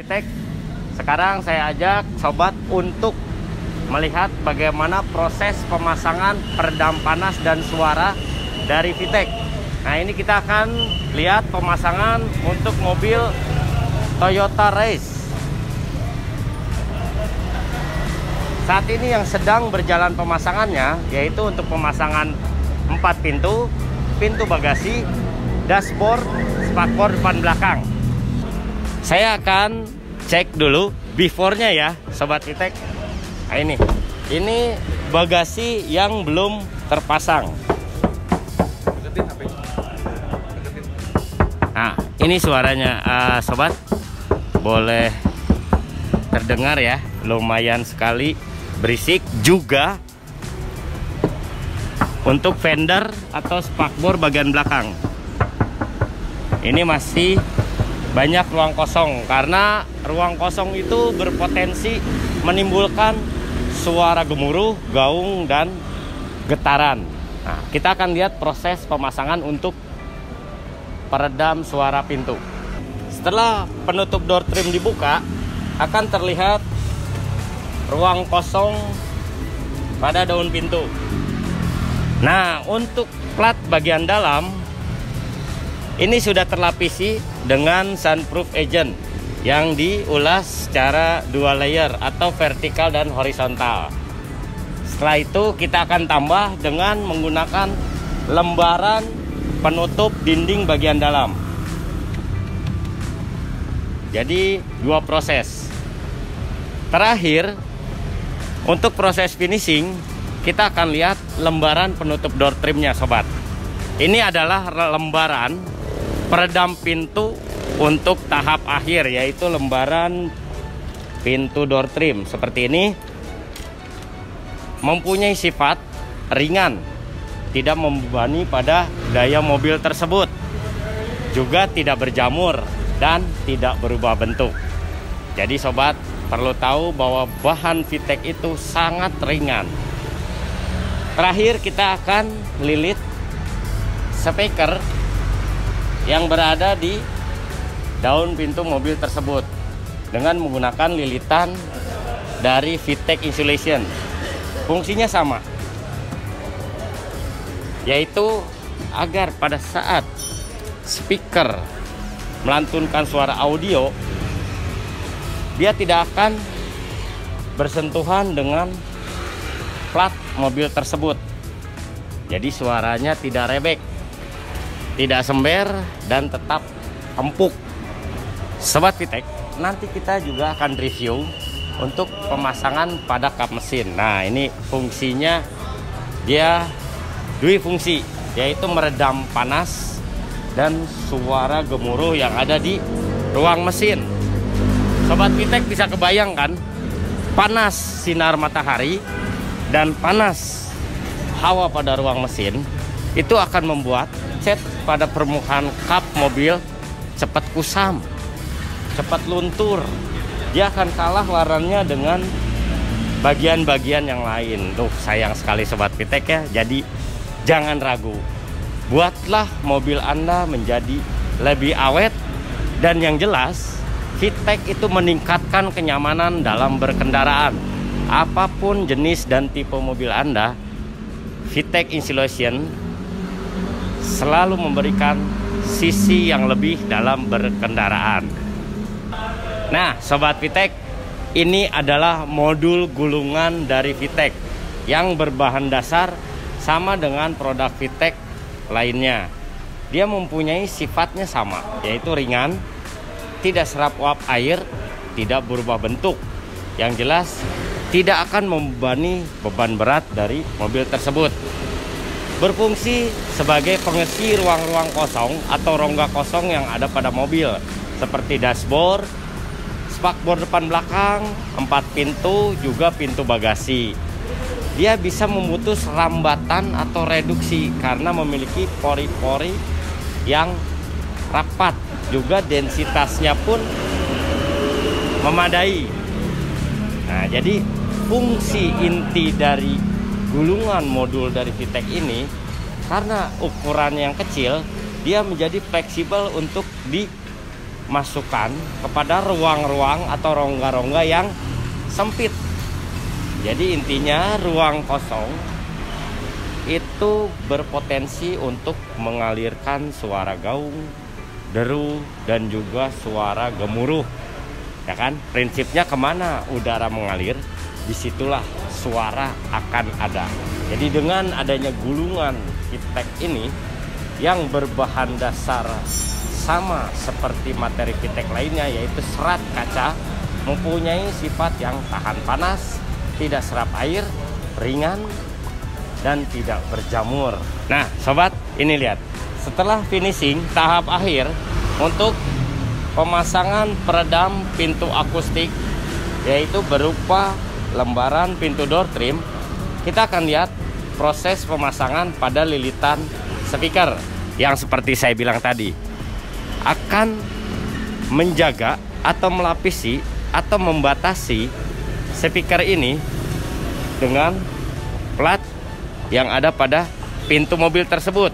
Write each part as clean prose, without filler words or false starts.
VTEC. Sekarang saya ajak sobat untuk melihat bagaimana proses pemasangan peredam panas dan suara dari VTEC. Nah, ini kita akan lihat pemasangan untuk mobil Toyota Race. Saat ini yang sedang berjalan pemasangannya yaitu untuk pemasangan 4 pintu, pintu bagasi, dashboard, spakbor depan belakang. Saya akan cek dulu before-nya ya, sobat VTEC. Nah, ini bagasi yang belum terpasang. Nah, ini suaranya, sobat. Boleh terdengar ya, lumayan sekali berisik. Juga untuk fender atau spakbor bagian belakang. Ini masih banyak ruang kosong, karena ruang kosong itu berpotensi menimbulkan suara gemuruh, gaung, dan getaran. Nah, kita akan lihat proses pemasangan untuk peredam suara pintu. Setelah penutup door trim dibuka, akan terlihat ruang kosong pada daun pintu. Nah, untuk plat bagian dalam ini sudah terlapisi dengan sunroof agent yang diulas secara 2 layer atau vertikal dan horizontal. Setelah itu kita akan tambah dengan menggunakan lembaran penutup dinding bagian dalam. Jadi 2 proses. Terakhir, untuk proses finishing kita akan lihat lembaran penutup door trimnya, sobat. Ini adalah lembaran peredam pintu untuk tahap akhir, yaitu lembaran pintu door trim seperti ini. Mempunyai sifat ringan, tidak membebani pada daya mobil tersebut, juga tidak berjamur dan tidak berubah bentuk. Jadi sobat perlu tahu bahwa bahan VTEC itu sangat ringan. Terakhir kita akan lilit speaker yang berada di daun pintu mobil tersebut dengan menggunakan lilitan dari VTEC Insulation. Fungsinya sama, yaitu agar pada saat speaker melantunkan suara audio, dia tidak akan bersentuhan dengan plat mobil tersebut. Jadi suaranya tidak rebek, tidak sember, dan tetap empuk. Sobat VTEC, nanti kita juga akan review untuk pemasangan pada kap mesin. Nah, ini fungsinya dia 2 fungsi, yaitu meredam panas dan suara gemuruh yang ada di ruang mesin. Sobat VTEC bisa kebayangkan panas sinar matahari dan panas hawa pada ruang mesin itu akan membuat cat pada permukaan kap mobil cepat kusam, cepat luntur. Dia akan kalah warnanya dengan bagian-bagian yang lain. Tuh, sayang sekali sobat VTEC ya. Jadi jangan ragu, buatlah mobil Anda menjadi lebih awet. Dan yang jelas, VTEC itu meningkatkan kenyamanan dalam berkendaraan. Apapun jenis dan tipe mobil Anda, VTEC Insulation selalu memberikan sisi yang lebih dalam berkendaraan. Nah, sobat VTEC, ini adalah modul gulungan dari VTEC yang berbahan dasar sama dengan produk VTEC lainnya. Dia mempunyai sifatnya sama, yaitu ringan, tidak serap uap air, tidak berubah bentuk. Yang jelas tidak akan membebani beban berat dari mobil tersebut. Berfungsi sebagai pengisi ruang-ruang kosong atau rongga kosong yang ada pada mobil, seperti dashboard, spakbor depan belakang, 4 pintu, juga pintu bagasi. Dia bisa memutus rambatan atau reduksi karena memiliki pori-pori yang rapat. Juga densitasnya pun memadai. Nah, jadi fungsi inti dari gulungan modul dari VTEC ini, karena ukurannya yang kecil, dia menjadi fleksibel untuk masukkan kepada ruang-ruang atau rongga-rongga yang sempit. Jadi intinya ruang kosong itu berpotensi untuk mengalirkan suara gaung, deru, dan juga suara gemuruh. Ya kan? Prinsipnya kemana udara mengalir, disitulah suara akan ada. Jadi dengan adanya gulungan VTEC ini yang berbahan dasar sama seperti materi VTEC lainnya, yaitu serat kaca, mempunyai sifat yang tahan panas, tidak serap air, ringan, dan tidak berjamur. Nah sobat, ini lihat, setelah finishing tahap akhir untuk pemasangan peredam pintu akustik, yaitu berupa lembaran pintu door trim, kita akan lihat proses pemasangan pada lilitan speaker yang seperti saya bilang tadi akan menjaga atau melapisi atau membatasi speaker ini dengan plat yang ada pada pintu mobil tersebut.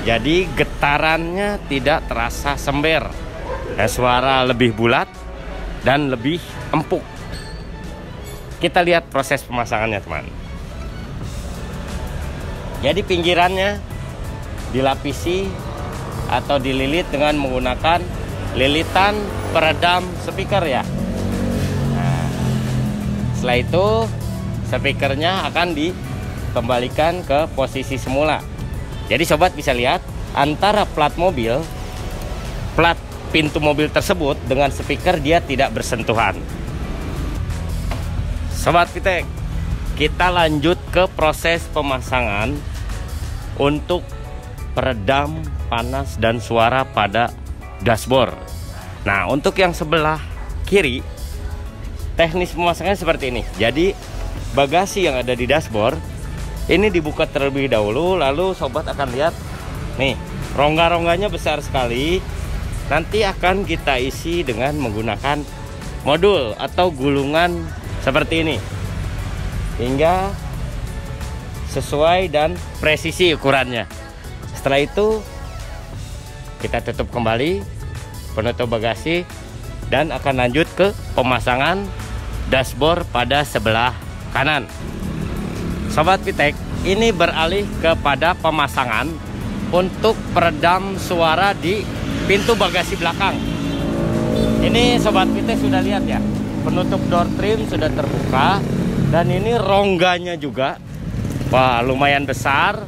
Jadi getarannya tidak terasa sember, suara lebih bulat dan lebih empuk. Kita lihat proses pemasangannya teman. Jadi pinggirannya dilapisi atau dililit dengan menggunakan lilitan peredam speaker ya. Nah, setelah itu speakernya akan dikembalikan ke posisi semula. Jadi sobat bisa lihat antara plat mobil, plat pintu mobil tersebut dengan speaker dia tidak bersentuhan. Sobat VTEC, kita lanjut ke proses pemasangan untuk peredam panas dan suara pada dashboard. Nah, untuk yang sebelah kiri, teknis pemasangannya seperti ini. Jadi bagasi yang ada di dashboard ini dibuka terlebih dahulu, lalu sobat akan lihat nih, rongga-rongganya besar sekali. Nanti akan kita isi dengan menggunakan modul atau gulungan seperti ini hingga sesuai dan presisi ukurannya. Setelah itu kita tutup kembali penutup bagasi dan akan lanjut ke pemasangan dashboard pada sebelah kanan. Sobat VTEC, ini beralih kepada pemasangan untuk peredam suara di pintu bagasi belakang. Ini Sobat VTEC sudah lihat ya, penutup door trim sudah terbuka dan ini rongganya juga, wah lumayan besar.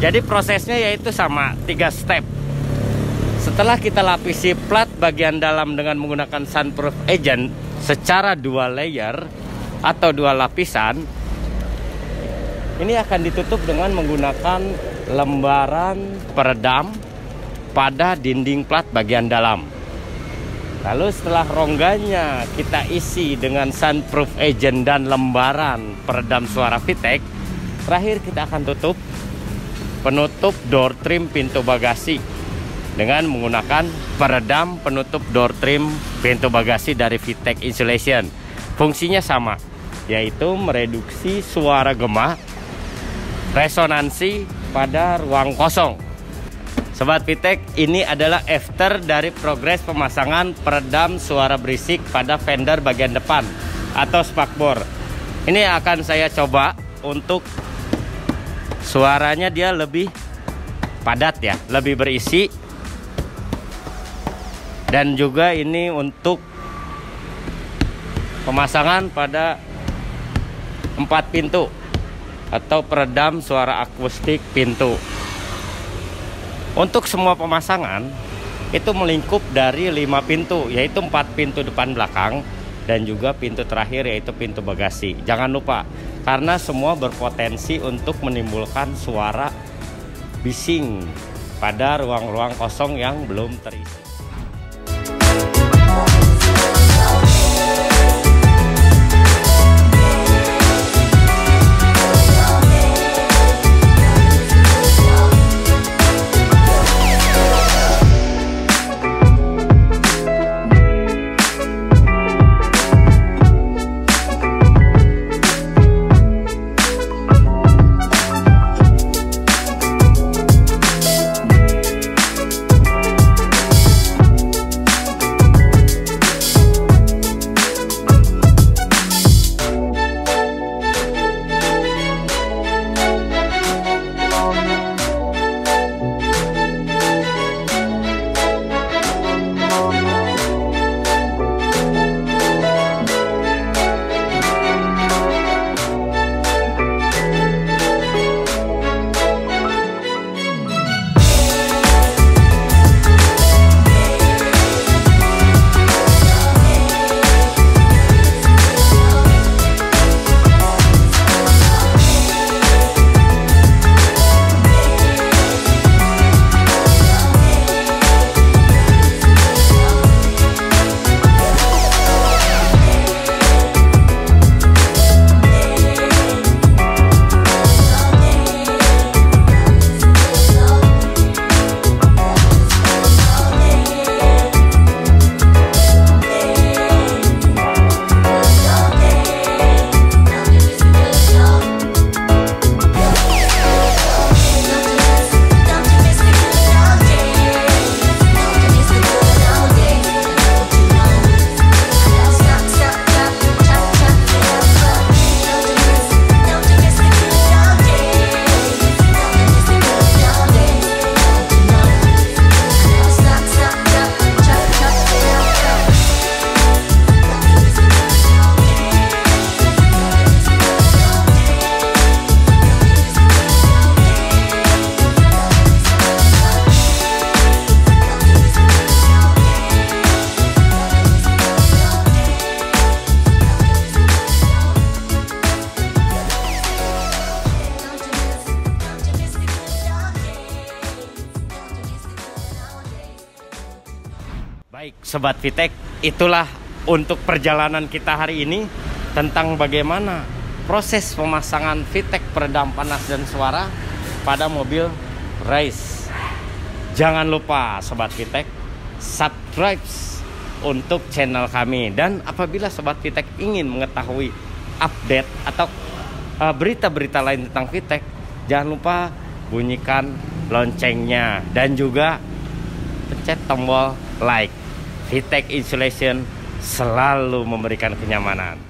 Jadi prosesnya yaitu sama 3 step. Setelah kita lapisi plat bagian dalam dengan menggunakan sunproof agent secara 2 layer atau 2 lapisan, ini akan ditutup dengan menggunakan lembaran peredam pada dinding plat bagian dalam. Lalu setelah rongganya kita isi dengan sunproof agent dan lembaran peredam suara VTEC, terakhir kita akan tutup penutup door trim pintu bagasi dengan menggunakan peredam penutup door trim pintu bagasi dari VTEC Insulation. Fungsinya sama, yaitu mereduksi suara gema, resonansi pada ruang kosong. Sobat VTEC, ini adalah after dari progres pemasangan peredam suara berisik pada fender bagian depan atau spakbor. Ini akan saya coba untuk suaranya, dia lebih padat ya, lebih berisi. Dan juga ini untuk pemasangan pada 4 pintu atau peredam suara akustik pintu. Untuk semua pemasangan itu melingkup dari 5 pintu, yaitu 4 pintu depan belakang dan juga pintu terakhir yaitu pintu bagasi. Jangan lupa, karena semua berpotensi untuk menimbulkan suara bising pada ruang-ruang kosong yang belum terisi. Sobat VTech, itulah untuk perjalanan kita hari ini tentang bagaimana proses pemasangan VTech peredam panas dan suara pada mobil race. Jangan lupa Sobat VTech, subscribe untuk channel kami. Dan apabila Sobat VTech ingin mengetahui update atau berita-berita lain tentang VTech, jangan lupa bunyikan loncengnya dan juga pencet tombol like. VTech Insulation selalu memberikan kenyamanan.